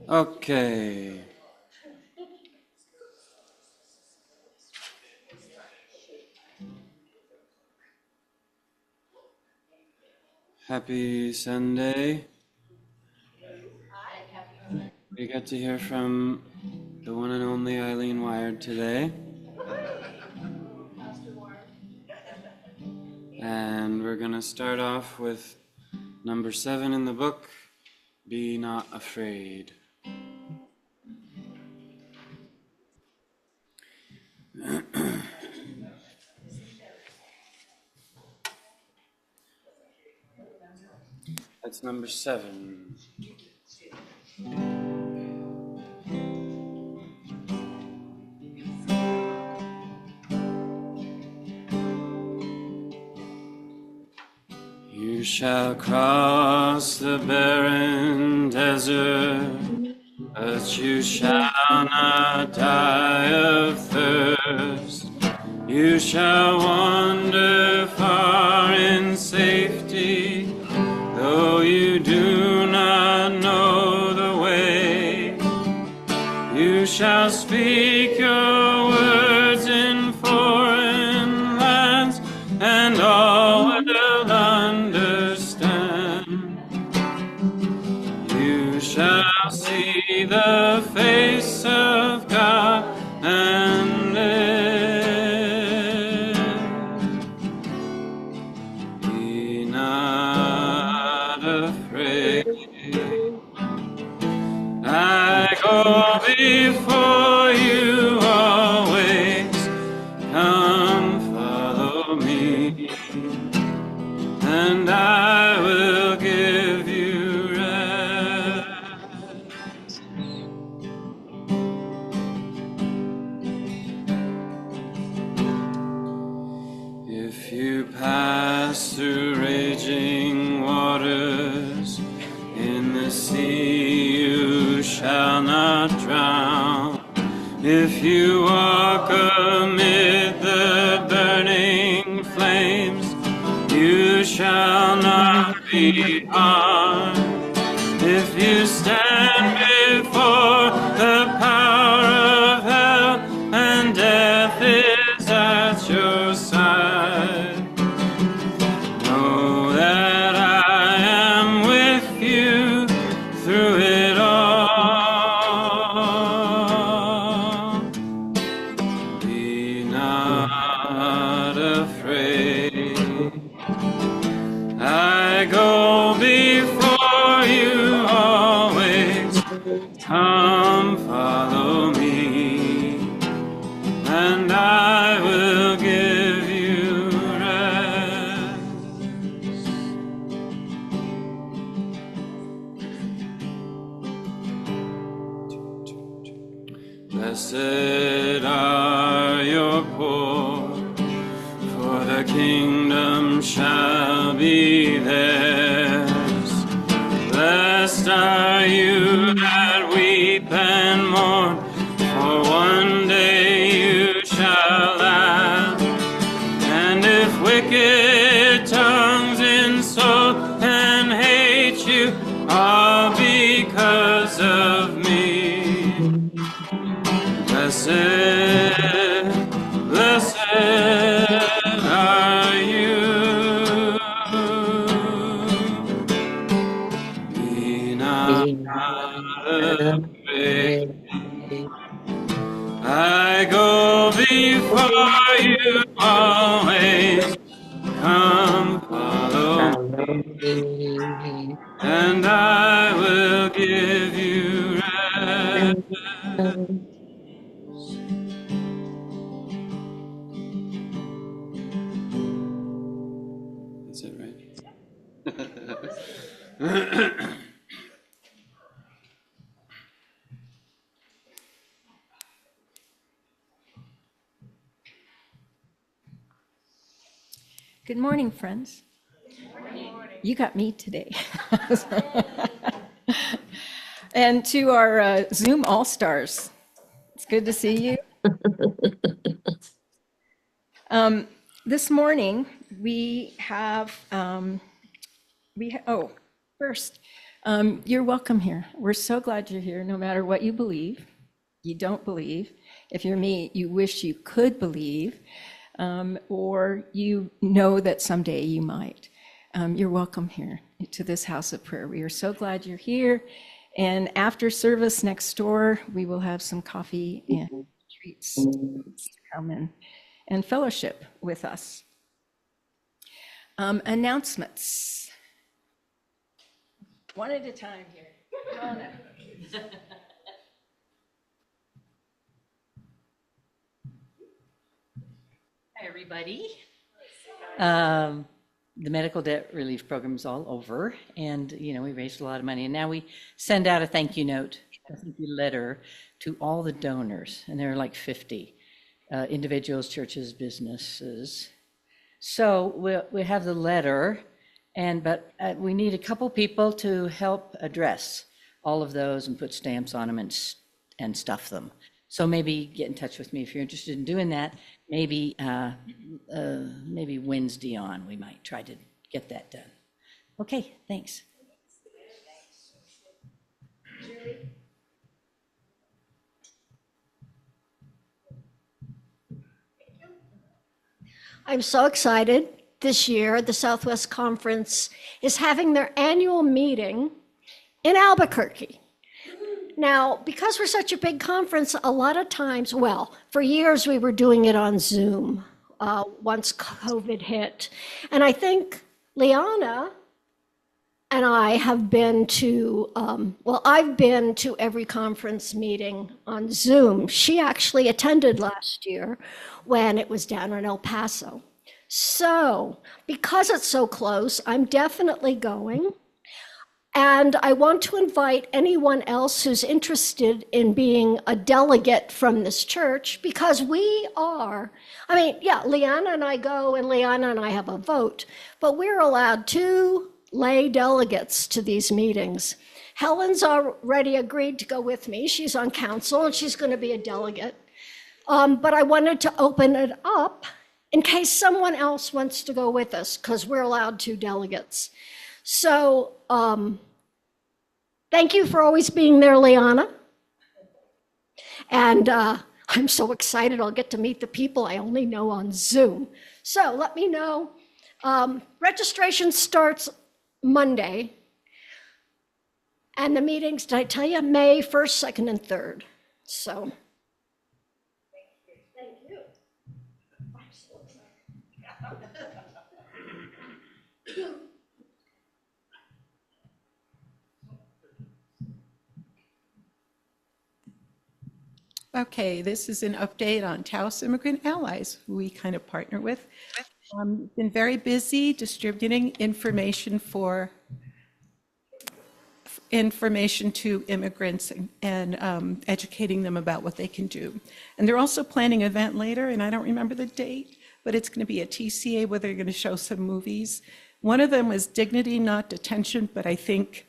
Okay. Happy Sunday. We get to hear from the one and only Eileen Wiard today. And we're going to start off with number 7 in the book, Be Not Afraid. That's number 7. You shall cross the barren desert, but you shall not die of thirst. You shall wander far in safety, though you do not know the way. You shall speak your words in foreign lands, and all will understand. You shall see the face of God and live. Be not afraid. I go before you always. Come follow me, and I will give you rest. If you pass through raging waters, in the sea you shall not drown. If you walk amid the burning flames, you shall not be harmed. If you stand before the power of hell, and death is at your side, know that I am with you through it all. Be not afraid. I go before you always. Come follow me, and I will give you rest. Blessed are your poor, for the kingdom shall be theirs. Blessed are you that weep and mourn, for one day you shall laugh. And if wicked tongues insult and hate you, all because of me. Blessed, blessed are you. Be not afraid. I go before you always. Come follow me, and I will give you rest. That's it, right? Good morning, friends. You got me today. And to our Zoom All-Stars, it's good to see you. This morning, we have, First, you're welcome here. We're so glad you're here, no matter what you believe, you don't believe. If you're me, you wish you could believe, or you know that someday you might. You're welcome here to this house of prayer. We are so glad you're here. And after service next door, we will have some coffee and treats to come in and fellowship with us. Announcements. One at a time here. Donna. Hi, everybody. The medical debt relief program is all over, and we raised a lot of money, and now we send out a thank you note, a thank you letter to all the donors, and there are like 50 individuals, churches, businesses. So we have the letter, but we need a couple people to help address all of those and put stamps on them and stuff them. So maybe get in touch with me if you're interested in doing that. Maybe Wednesday on, we might try to get that done. Okay, thanks. I'm so excited. This year, the Southwest Conference is having their annual meeting in Albuquerque. Now, because we're such a big conference, a lot of times, for years we were doing it on Zoom once COVID hit. And I think Liana and I have been to, I've been to every conference meeting on Zoom. She actually attended last year when it was down in El Paso. So, because it's so close, I'm definitely going. And I want to invite anyone else who's interested in being a delegate from this church, because we are, Liana and I go, and Liana and I have a vote, but we're allowed 2 lay delegates to these meetings. Helen's already agreed to go with me. She's on council, and she's going to be a delegate. But I wanted to open it up in case someone else wants to go with us, because we're allowed 2 delegates. So thank you for always being there, Liana. And I'm so excited I'll get to meet the people I only know on Zoom. So let me know. Registration starts Monday. And the meetings, did I tell you, May 1st, 2nd, and 3rd. So. Thank you. I'm so excited. Okay, this is an update on Taos Immigrant Allies, who we kind of partner with. Been very busy distributing information to immigrants and educating them about what they can do. And they're also planning an event later, and I don't remember the date, but it's going to be a TCA where they're going to show some movies. One of them was Dignity, Not Detention, but I think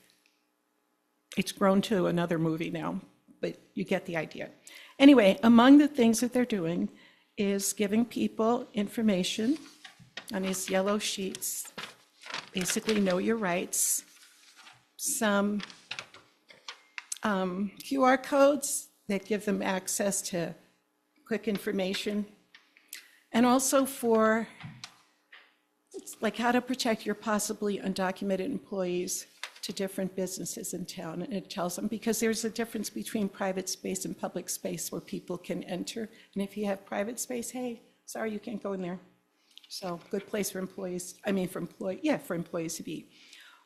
it's grown to another movie now, but you get the idea. Anyway, among the things that they're doing is giving people information on these yellow sheets, basically know your rights, some QR codes that give them access to quick information, and also for like how to protect your possibly undocumented employees to different businesses in town. And it tells them, because there's a difference between private space and public space where people can enter. And if you have private space, hey, sorry, you can't go in there. So good place for employees, for employees to be.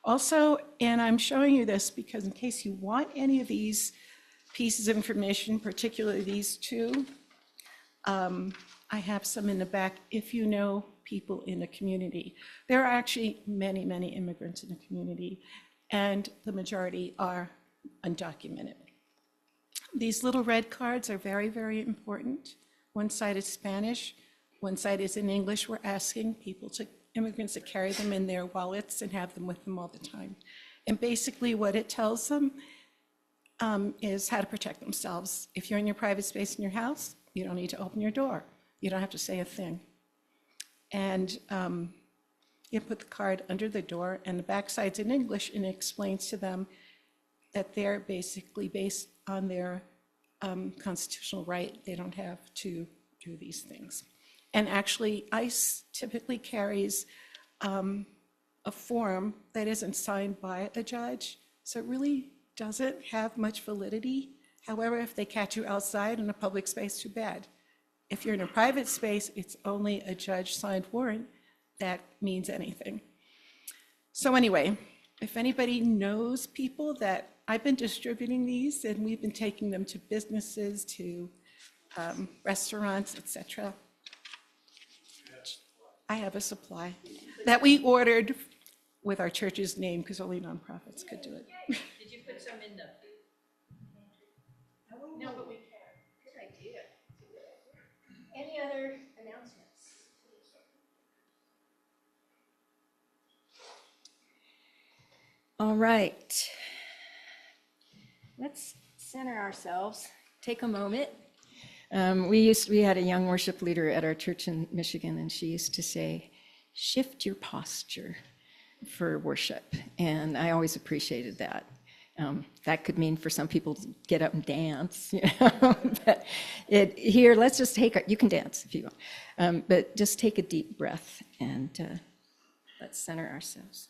Also, and I'm showing you this because in case you want any of these pieces of information, particularly these 2, I have some in the back if you know people in the community. There are actually many, many immigrants in the community, and the majority are undocumented. These little red cards are very, very important. One side is Spanish, one side is in English. We're asking immigrants to carry them in their wallets and have them with them all the time. And basically what it tells them is how to protect themselves. If you're in your private space in your house, you don't need to open your door. You don't have to say a thing. And You put the card under the door, and the backside's in English, and it explains to them that they're basically, based on their constitutional right, they don't have to do these things. And actually, ICE typically carries a form that isn't signed by a judge, so it really doesn't have much validity. However, if they catch you outside in a public space, too bad. If you're in a private space, it's only a judge-signed warrant that means anything. So anyway, if anybody knows people that I've been distributing these, and we've been taking them to businesses, to restaurants, etc. I have a supply that we ordered with our church's name because only nonprofits could do it. Did you put some in the pantry? No, but we can. Good idea. Any other announcements? All right. Let's center ourselves. Take a moment. We had a young worship leader at our church in Michigan, and she used to say, "Shift your posture for worship," and I always appreciated that. That could mean for some people to get up and dance, you know. But here, let's just you can dance if you want, but just take a deep breath and let's center ourselves.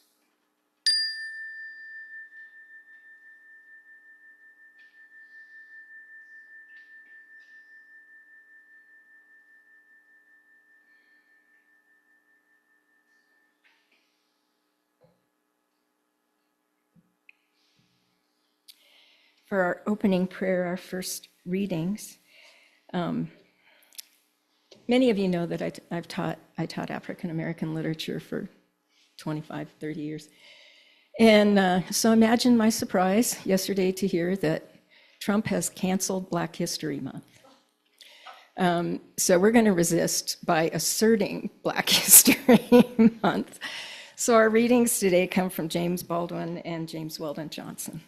For our opening prayer, our first readings, many of you know that I taught African American literature for 25, 30 years. And so imagine my surprise yesterday to hear that Trump has canceled Black History Month. So we're going to resist by asserting Black History Month. So our readings today come from James Baldwin and James Weldon Johnson.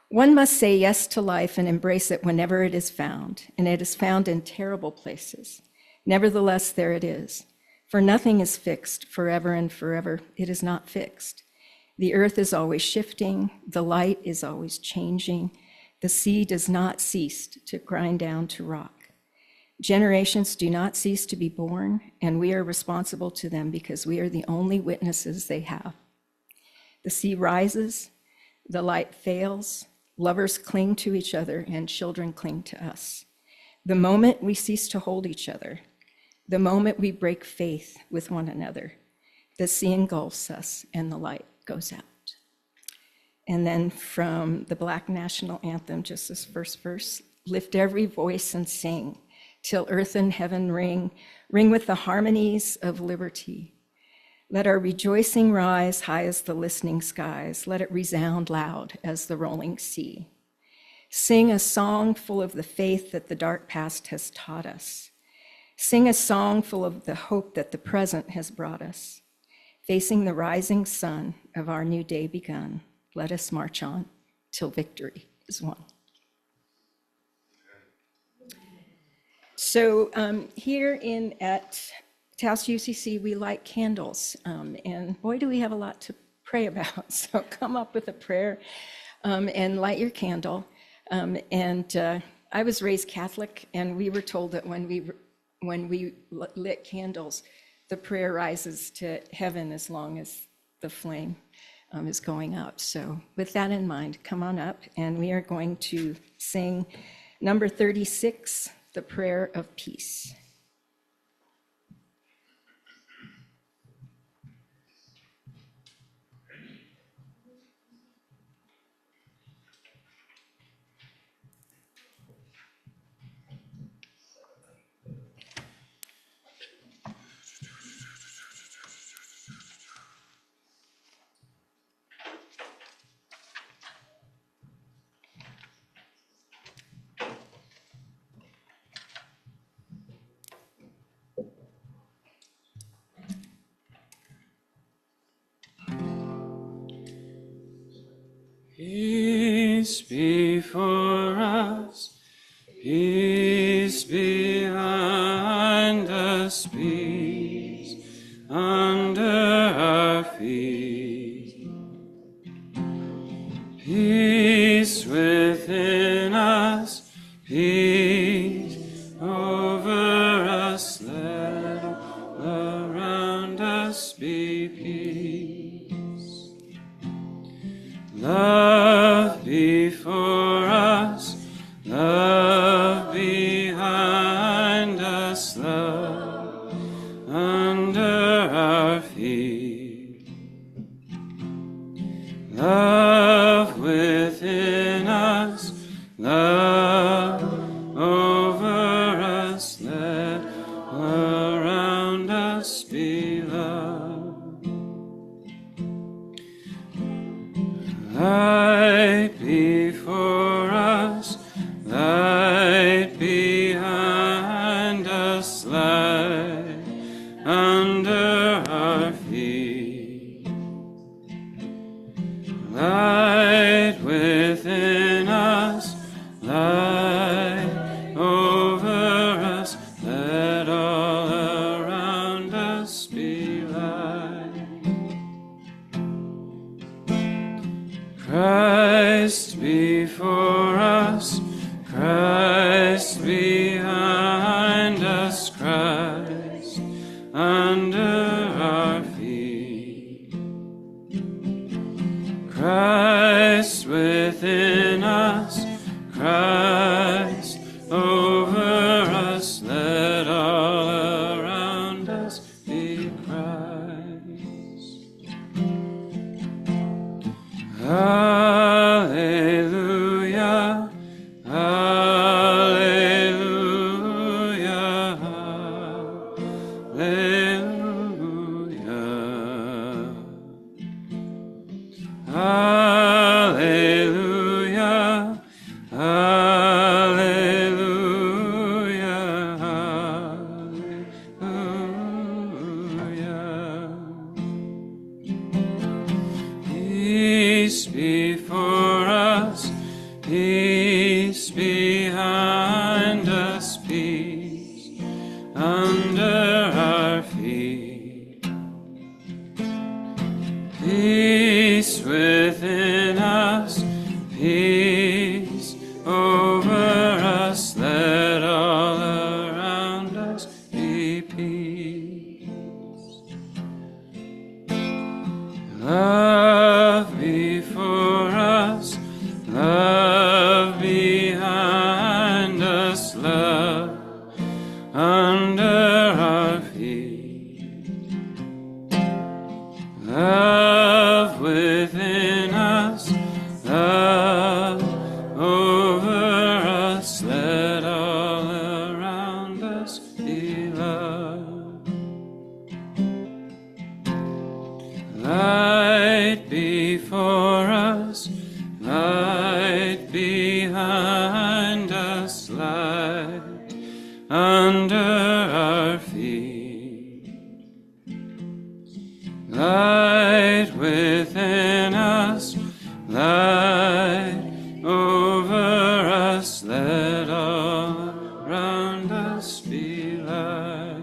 One must say yes to life and embrace it whenever it is found, and it is found in terrible places. Nevertheless, there it is. For nothing is fixed forever and forever. It is not fixed. The earth is always shifting. The light is always changing. The sea does not cease to grind down to rock. Generations do not cease to be born, and we are responsible to them because we are the only witnesses they have. The sea rises, the light fails, lovers cling to each other, and children cling to us. The moment we cease to hold each other, the moment we break faith with one another, the sea engulfs us and the light goes out. And then from the Black National Anthem, just this first verse, lift every voice and sing, till earth and heaven ring with the harmonies of liberty. Let our rejoicing rise high as the listening skies. Let it resound loud as the rolling sea. Sing a song full of the faith that the dark past has taught us. Sing a song full of the hope that the present has brought us. Facing the rising sun of our new day begun, let us march on till victory is won. So here at Taos UCC, we light candles, and boy, do we have a lot to pray about. So come up with a prayer and light your candle. I was raised Catholic, and we were told that when we lit candles, the prayer rises to heaven as long as the flame is going up. So with that in mind, come on up, and we are going to sing number 36, the Prayer of Peace. Peace before us, peace behind us, peace on Peace within us, peace over us, let all around us be peace. Love before us, love behind us, love under our feet. Love within us, love over us, let around us be love. Light before us, light behind us, light under our feet. Light within us, light over us, let all around us be light. Christ before us, Christ behind us, Christ under our feet. Christ within us, Christ over us, let all around us be Christ. Hallelujah, hallelujah, hallelujah. Hallelujah, hallelujah, hallelujah. Peace before us, peace behind us, peace under our feet. Peace within us, peace over us, let all around us be peace. Love before us, love behind us, love under our feet. Love within us, love over us, let all around us be love. Light before us, light behind us, light under our feet. Light within us, light over us, let all around us be light.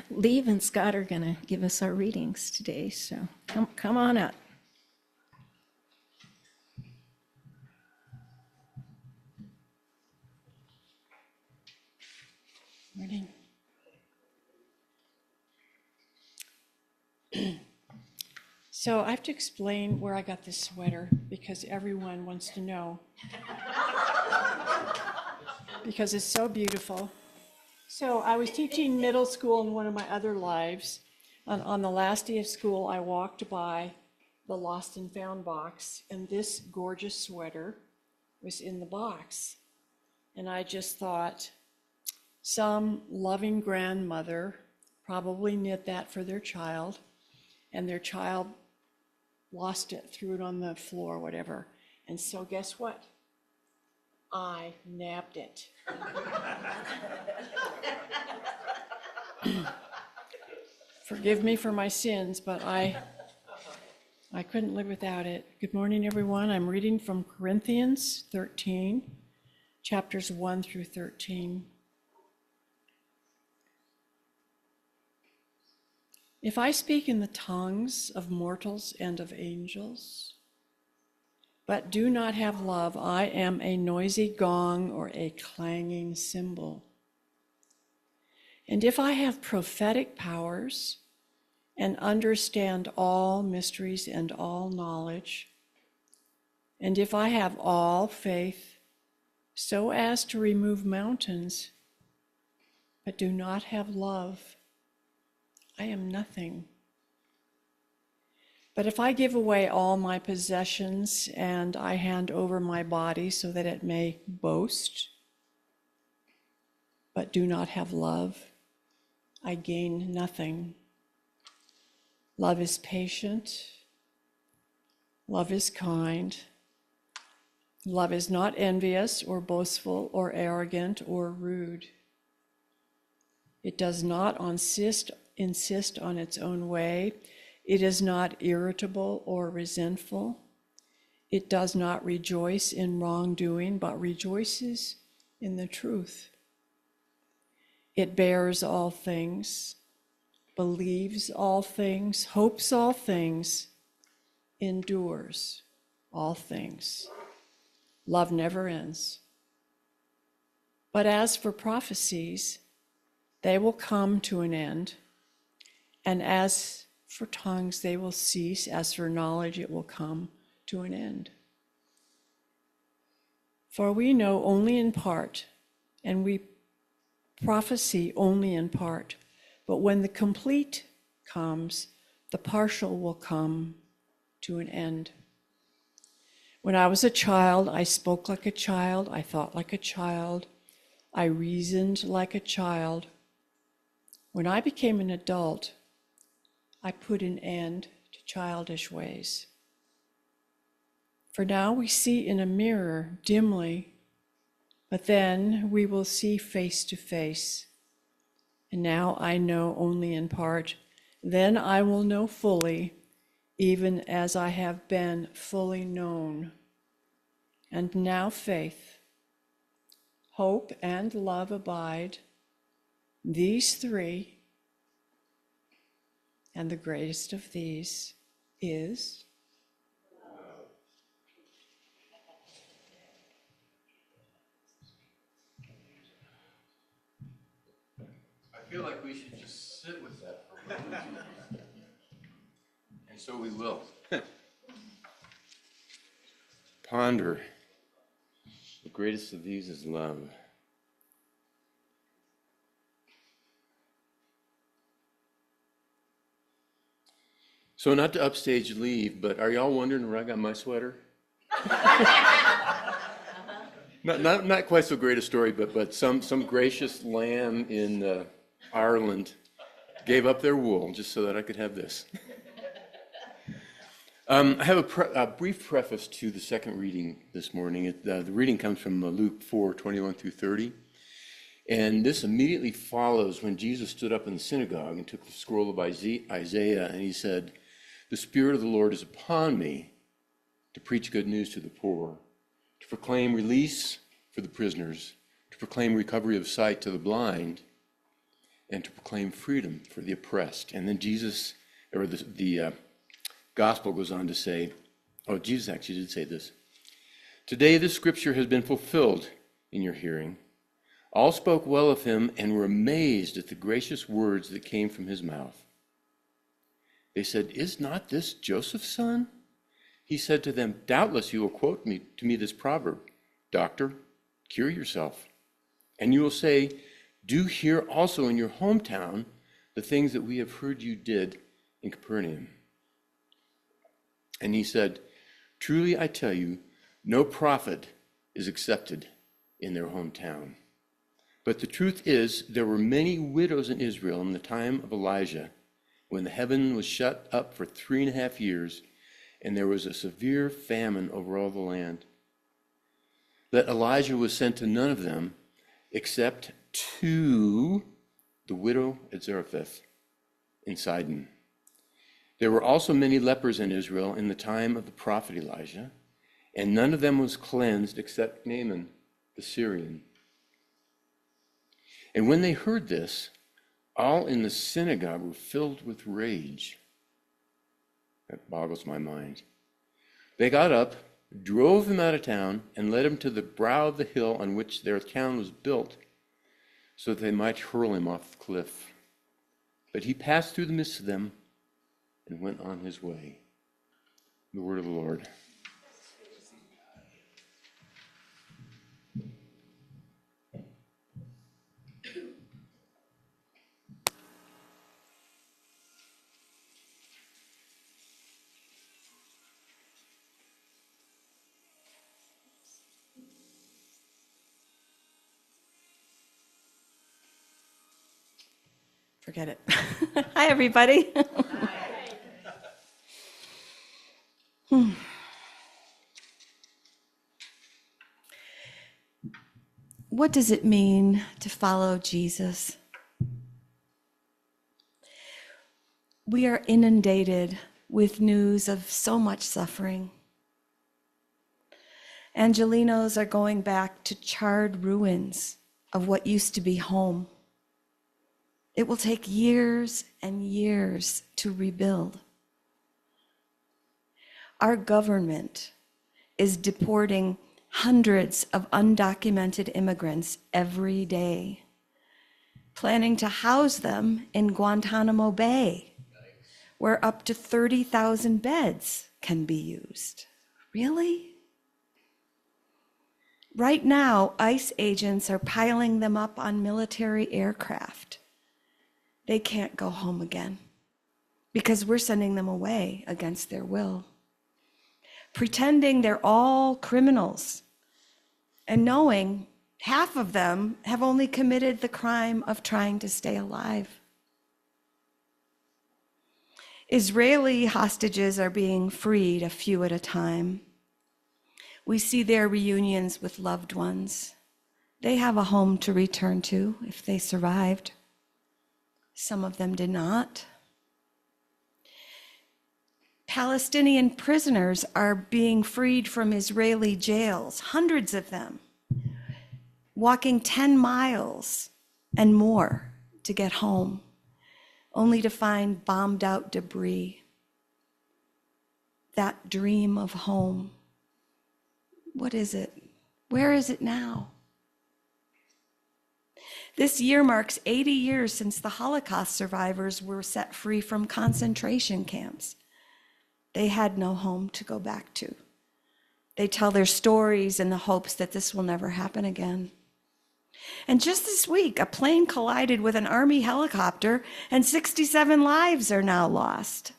Lee and Scott are going to give us our readings today, so come on up. Morning. So I have to explain where I got this sweater because everyone wants to know. Because it's so beautiful. So I was teaching middle school in one of my other lives. On the last day of school, I walked by the lost and found box, and this gorgeous sweater was in the box. And I just thought, some loving grandmother probably knit that for their child, and their child lost it, threw it on the floor, whatever. And so guess what? I nabbed it. Forgive me for my sins, but I couldn't live without it. Good morning, everyone. I'm reading from Corinthians 13, chapters 1 through 13. If I speak in the tongues of mortals and of angels, but do not have love, I am a noisy gong or a clanging cymbal. And if I have prophetic powers and understand all mysteries and all knowledge, and if I have all faith so as to remove mountains, but do not have love, I am nothing. But if I give away all my possessions and I hand over my body so that it may boast, but do not have love, I gain nothing. Love is patient. Love is kind. Love is not envious or boastful or arrogant or rude. It does not insist on its own way. It is not irritable or resentful. It does not rejoice in wrongdoing, but rejoices in the truth. It bears all things, believes all things, hopes all things, endures all things. Love never ends. But as for prophecies, they will come to an end, and as for tongues, they will cease. As for knowledge, it will come to an end. For we know only in part, and we prophesy only in part. But when the complete comes, the partial will come to an end. When I was a child, I spoke like a child, I thought like a child, I reasoned like a child. When I became an adult, I put an end to childish ways. For now we see in a mirror dimly, but then we will see face to face. And now I know only in part. Then I will know fully, even as I have been fully known. And now faith, hope, and love abide, these three, and the greatest of these is I feel like we should just sit with that for a moment. And so we will. Ponder. The greatest of these is love. So not to upstage leave, but are y'all wondering where I got my sweater? Not quite so great a story, but some gracious lamb in Ireland gave up their wool just so that I could have this. I have a brief preface to the second reading this morning. The reading comes from Luke 4:21 through 30. And this immediately follows when Jesus stood up in the synagogue and took the scroll of Isaiah, and he said, "The Spirit of the Lord is upon me to preach good news to the poor, to proclaim release for the prisoners, to proclaim recovery of sight to the blind, and to proclaim freedom for the oppressed." And then Jesus, or the gospel goes on to say, Jesus actually did say this, "Today this scripture has been fulfilled in your hearing. All spoke well of him and were amazed at the gracious words that came from his mouth. They said, 'Is not this Joseph's son?' He said to them, 'Doubtless you will quote to me this proverb, Doctor, cure yourself. And you will say, do here also in your hometown the things that we have heard you did in Capernaum.' And he said, 'Truly I tell you, no prophet is accepted in their hometown. But the truth is, there were many widows in Israel in the time of Elijah, when the heaven was shut up for 3.5 years, and there was a severe famine over all the land. That Elijah was sent to none of them, except to the widow at Zarephath in Sidon. There were also many lepers in Israel in the time of the prophet Elijah, and none of them was cleansed except Naaman the Syrian. And when they heard this, all in the synagogue were filled with rage. That boggles my mind. They got up, drove him out of town, and led him to the brow of the hill on which their town was built, so that they might hurl him off the cliff. But he passed through the midst of them and went on his way. The word of the Lord. Forget it. Hi, everybody. What does it mean to follow Jesus? We are inundated with news of so much suffering. Angelinos are going back to charred ruins of what used to be home. It will take years and years to rebuild. Our government is deporting hundreds of undocumented immigrants every day, planning to house them in Guantanamo Bay, where up to 30,000 beds can be used. Really? Right now, ICE agents are piling them up on military aircraft. They can't go home again because we're sending them away against their will, pretending they're all criminals and knowing half of them have only committed the crime of trying to stay alive. Israeli hostages are being freed a few at a time. We see their reunions with loved ones. They have a home to return to if they survived. Some of them did not. Palestinian prisoners are being freed from Israeli jails, hundreds of them, walking 10 miles and more to get home, only to find bombed out debris. That dream of home. What is it? Where is it now? This year marks 80 years since the Holocaust survivors were set free from concentration camps. They had no home to go back to. They tell their stories in the hopes that this will never happen again. And just this week, a plane collided with an Army helicopter and 67 lives are now lost.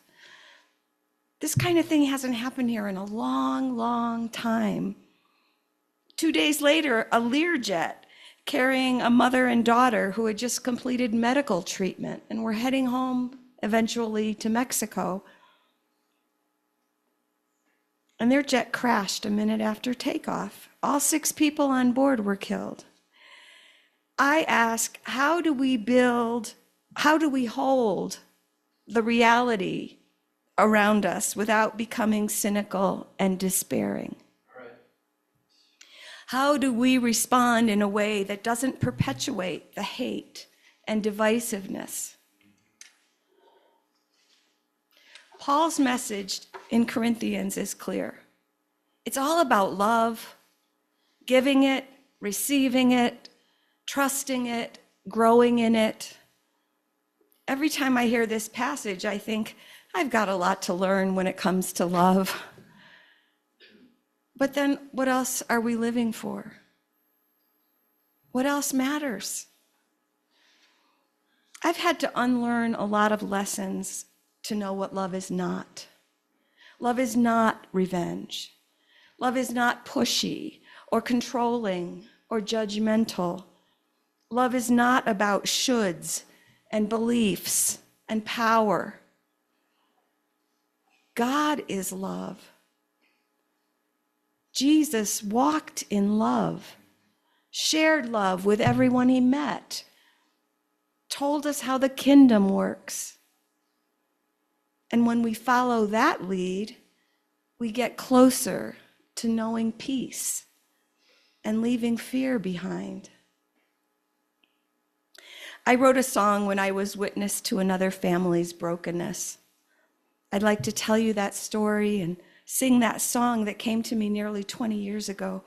This kind of thing hasn't happened here in a long, long time. 2 days later, a Learjet carrying a mother and daughter who had just completed medical treatment and were heading home eventually to Mexico. And their jet crashed a minute after takeoff. All 6 people on board were killed. I ask, how do we hold the reality around us without becoming cynical and despairing? How do we respond in a way that doesn't perpetuate the hate and divisiveness? Paul's message in Corinthians is clear. It's all about love, giving it, receiving it, trusting it, growing in it. Every time I hear this passage, I think, I've got a lot to learn when it comes to love. But then what else are we living for? What else matters? I've had to unlearn a lot of lessons to know what love is not. Love is not revenge. Love is not pushy or controlling or judgmental. Love is not about shoulds and beliefs and power. God is love. Jesus walked in love, shared love with everyone he met, told us how the kingdom works. And when we follow that lead, we get closer to knowing peace and leaving fear behind. I wrote a song when I was witness to another family's brokenness. I'd like to tell you that story and sing that song that came to me nearly 20 years ago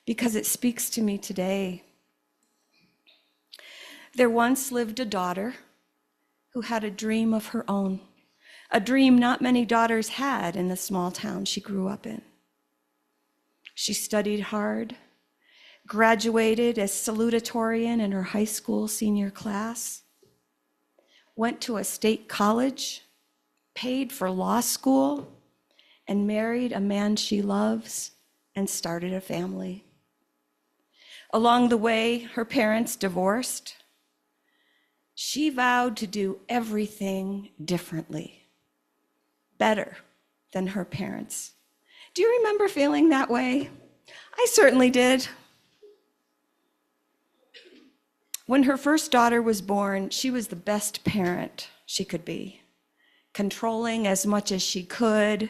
because it speaks to me today. There once lived a daughter who had a dream of her own, a dream not many daughters had in the small town she grew up in. She studied hard, graduated as salutatorian in her high school senior class, went to a state college, paid for law school, and married a man she loves and started a family. Along the way, her parents divorced. She vowed to do everything differently, better than her parents. Do you remember feeling that way? I certainly did. When her first daughter was born, she was the best parent she could be, controlling as much as she could,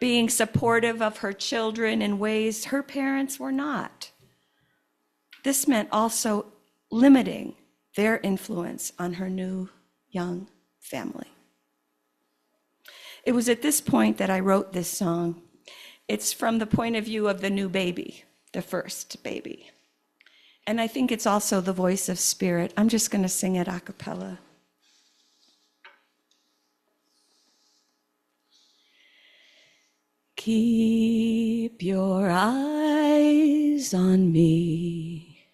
being supportive of her children in ways her parents were not. This meant also limiting their influence on her new young family. It was at this point that I wrote this song. It's from the point of view of the new baby, the first baby. And I think it's also the voice of Spirit. I'm just going to sing it a cappella. Keep your eyes on me.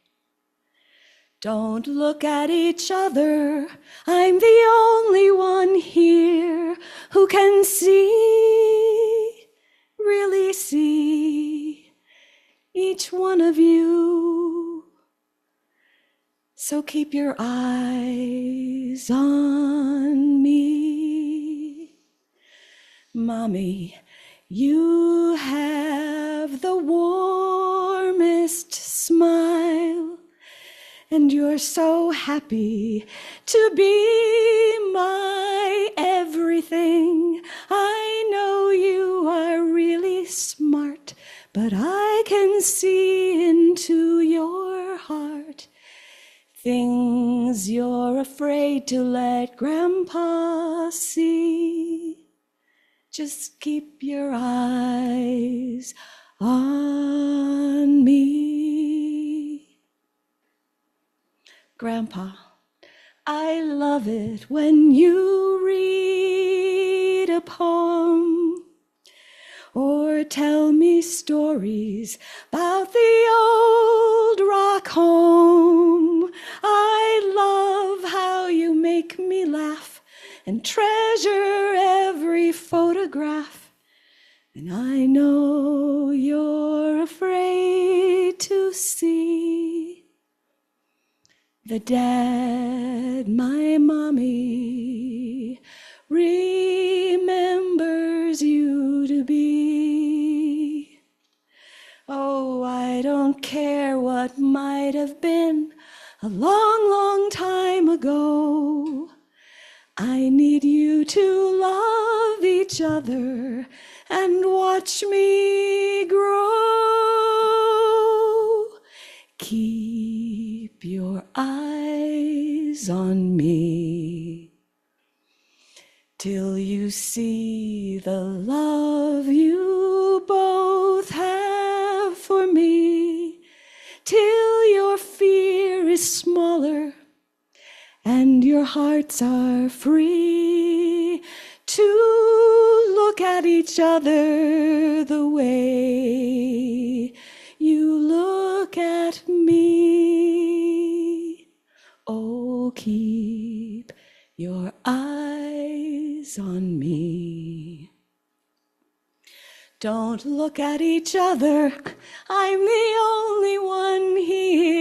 Don't look at each other. I'm the only one here who can see, really see each one of you. So keep your eyes on me. Mommy, you have the warmest smile, and you're so happy to be my everything. I know you are really smart, but I can see into your heart things you're afraid to let Grandpa see. Just keep your eyes on me. Grandpa, I love it when you read a poem or tell me stories about the old rock home. I love how you make me laugh and treasure every photograph. And I know you're afraid to see the dad my mommy remembers you to be. Oh, I don't care what might have been a long, long time ago. I need you to love each other and watch me grow. Keep your eyes on me till you see the love you both have for me, till your fear is smaller and your hearts are free to look at each other the way you look at me. Oh, keep your eyes on me. Don't look at each other. I'm the only one here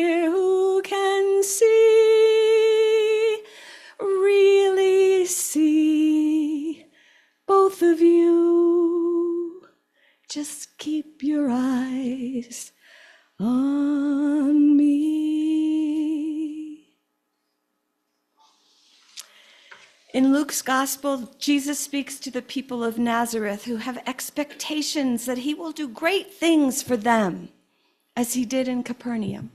In Luke's gospel, Jesus speaks to the people of Nazareth who have expectations that he will do great things for them, as he did in Capernaum.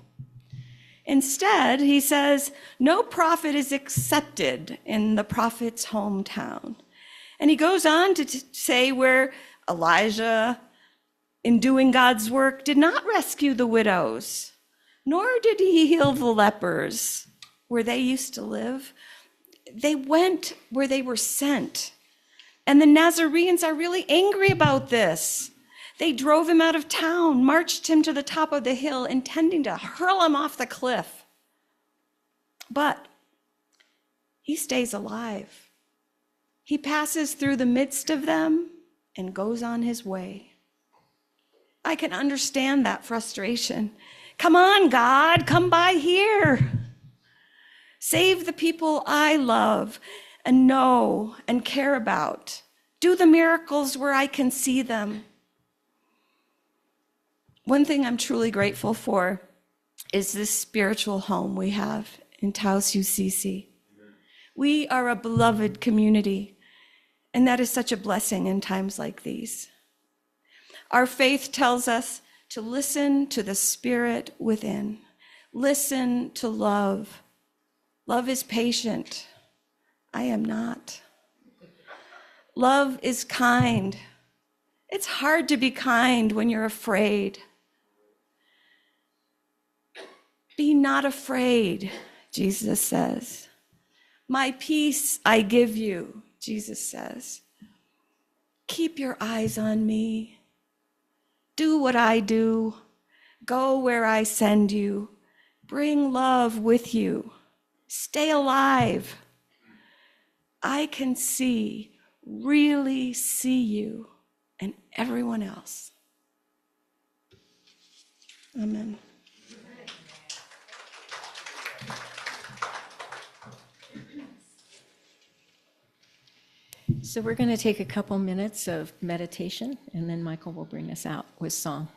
Instead, he says, no prophet is accepted in the prophet's hometown. And he goes on to say where Elijah, in doing God's work, did not rescue the widows, nor did he heal the lepers where they used to live. They went where they were sent. And the Nazarenes are really angry about this. They drove him out of town, marched him to the top of the hill, intending to hurl him off the cliff. But he stays alive. He passes through the midst of them and goes on his way. I can understand that frustration. Come on, God, come by here. Save the people I love and know and care about. Do the miracles where I can see them. One thing I'm truly grateful for is this spiritual home we have in Taos UCC. We are a beloved community, and that is such a blessing in times like these. Our faith tells us to listen to the Spirit within. Listen to love. Love is patient. I am not. Love is kind. It's hard to be kind when you're afraid. Be not afraid, Jesus says. My peace I give you, Jesus says. Keep your eyes on me. Do what I do. Go where I send you. Bring love with you. Stay alive. I can see, really see you and everyone else. Amen. So we're going to take a couple minutes of meditation, and then Michael will bring us out with song.